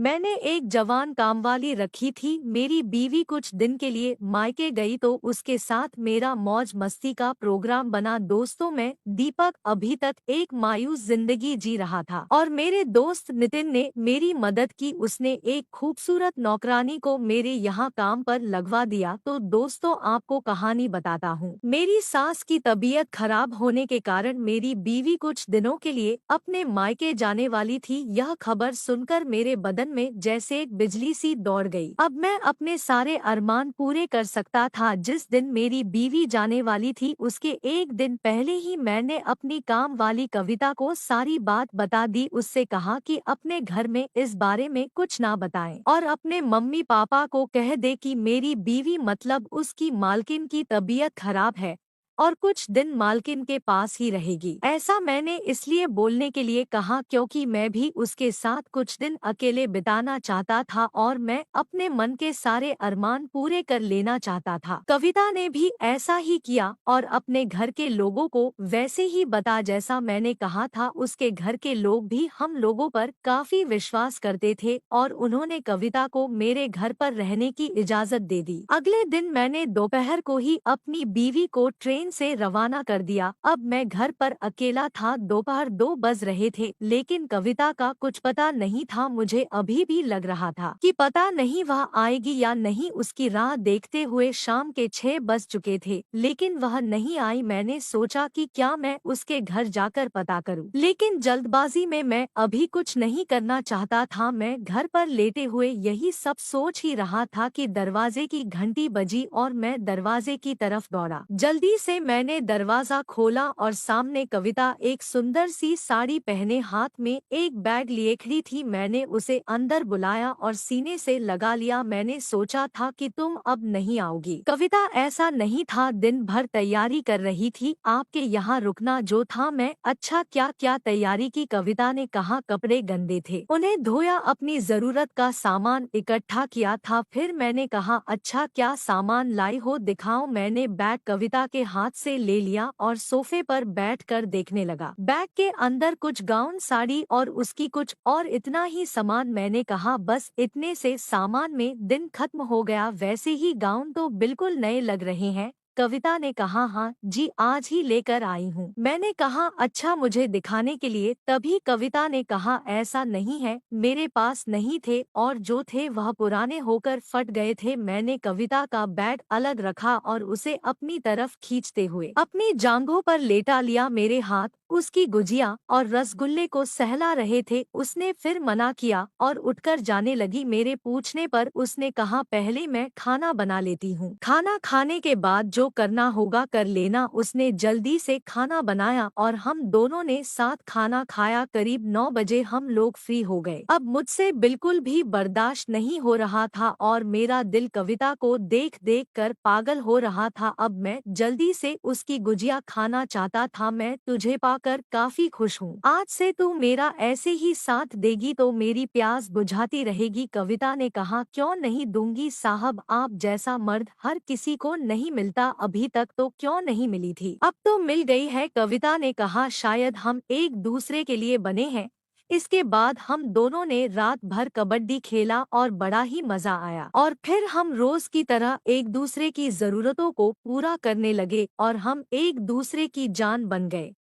मैंने एक जवान कामवाली रखी थी। मेरी बीवी कुछ दिन के लिए मायके गई तो उसके साथ मेरा मौज मस्ती का प्रोग्राम बना। दोस्तों में दीपक अभी तक एक मायूस जिंदगी जी रहा था और मेरे दोस्त नितिन ने मेरी मदद की। उसने एक खूबसूरत नौकरानी को मेरे यहाँ काम पर लगवा दिया। तो दोस्तों, आपको कहानी बताता हूँ। मेरी सास की तबीयत खराब होने के कारण मेरी बीवी कुछ दिनों के लिए अपने मायके जाने वाली थी। यह खबर सुनकर मेरे बदन में जैसे एक बिजली सी दौड़ गई। अब मैं अपने सारे अरमान पूरे कर सकता था। जिस दिन मेरी बीवी जाने वाली थी उसके एक दिन पहले ही मैंने अपनी काम वाली कविता को सारी बात बता दी। उससे कहा कि अपने घर में इस बारे में कुछ ना बताएं और अपने मम्मी पापा को कह दे कि मेरी बीवी मतलब उसकी मालकिन की तबीयत खराब है और कुछ दिन मालकिन के पास ही रहेगी। ऐसा मैंने इसलिए बोलने के लिए कहा क्योंकि मैं भी उसके साथ कुछ दिन अकेले बिताना चाहता था और मैं अपने मन के सारे अरमान पूरे कर लेना चाहता था। कविता ने भी ऐसा ही किया और अपने घर के लोगों को वैसे ही बता जैसा मैंने कहा था। उसके घर के लोग भी हम लोगों पर काफी विश्वास करते थे और उन्होंने कविता को मेरे घर पर रहने की इजाजत दे दी। अगले दिन मैंने दोपहर को ही अपनी बीवी को ट्रेन से रवाना कर दिया। अब मैं घर पर अकेला था। दोपहर 2 बज रहे थे, लेकिन कविता का कुछ पता नहीं था। मुझे अभी भी लग रहा था कि पता नहीं वह आएगी या नहीं। उसकी राह देखते हुए शाम के 6 बज चुके थे, लेकिन वह नहीं आई। मैंने सोचा कि क्या मैं उसके घर जाकर पता करूं, लेकिन जल्दबाजी में मैं अभी कुछ नहीं करना चाहता था। मैं घर पर लेटे हुए यही सब सोच ही रहा था कि दरवाजे की घंटी बजी और मैं दरवाजे की तरफ दौड़ा। जल्दी से मैंने दरवाजा खोला और सामने कविता एक सुंदर सी साड़ी पहने हाथ में एक बैग लिए खड़ी थी। मैंने उसे अंदर बुलाया और सीने से लगा लिया। मैंने सोचा था कि तुम अब नहीं आओगी। कविता ऐसा नहीं था, दिन भर तैयारी कर रही थी। आपके यहाँ रुकना जो था। मैं अच्छा क्या क्या तैयारी की? कविता ने कहा कपड़े गंदे थे, उन्हें धोया, अपनी जरूरत का सामान इकट्ठा किया था। फिर मैंने कहा अच्छा क्या सामान लाई हो, दिखाओ। मैंने बैग कविता के हाथ से ले लिया और सोफे पर बैठकर देखने लगा। बैग के अंदर कुछ गाउन, साड़ी और उसकी कुछ और इतना ही सामान। मैंने कहा बस इतने से सामान में दिन खत्म हो गया। वैसे ही गाउन तो बिल्कुल नए लग रहे हैं। कविता ने कहा हाँ जी, आज ही लेकर आई हूँ। मैंने कहा अच्छा मुझे दिखाने के लिए। तभी कविता ने कहा ऐसा नहीं है, मेरे पास नहीं थे और जो थे वह पुराने होकर फट गए थे। मैंने कविता का बैग अलग रखा और उसे अपनी तरफ खींचते हुए अपनी जांघों पर लेटा लिया। मेरे हाथ उसकी गुजिया और रसगुल्ले को सहला रहे थे। उसने फिर मना किया और उठकर जाने लगी। मेरे पूछने पर उसने कहा पहले मैं खाना बना लेती हूँ, खाना खाने के बाद जो करना होगा कर लेना। उसने जल्दी से खाना बनाया और हम दोनों ने साथ खाना खाया। करीब 9 बजे हम लोग फ्री हो गए। अब मुझसे बिल्कुल भी बर्दाश्त नहीं हो रहा था और मेरा दिल कविता को देख देख कर पागल हो रहा था। अब मैं जल्दी से उसकी गुजिया खाना चाहता था। मैं तुझे पाकर काफी खुश हूँ। आज से तू मेरा ऐसे ही साथ देगी तो मेरी प्यास बुझाती रहेगी। कविता ने कहा क्यों नहीं दूंगी साहब, आप जैसा मर्द हर किसी को नहीं मिलता। अभी तक तो क्यों नहीं मिली थी, अब तो मिल गई है। कविता ने कहा शायद हम एक दूसरे के लिए बने हैं। इसके बाद हम दोनों ने रात भर कबड्डी खेला और बड़ा ही मजा आया और फिर हम रोज की तरह एक दूसरे की जरूरतों को पूरा करने लगे और हम एक दूसरे की जान बन गए।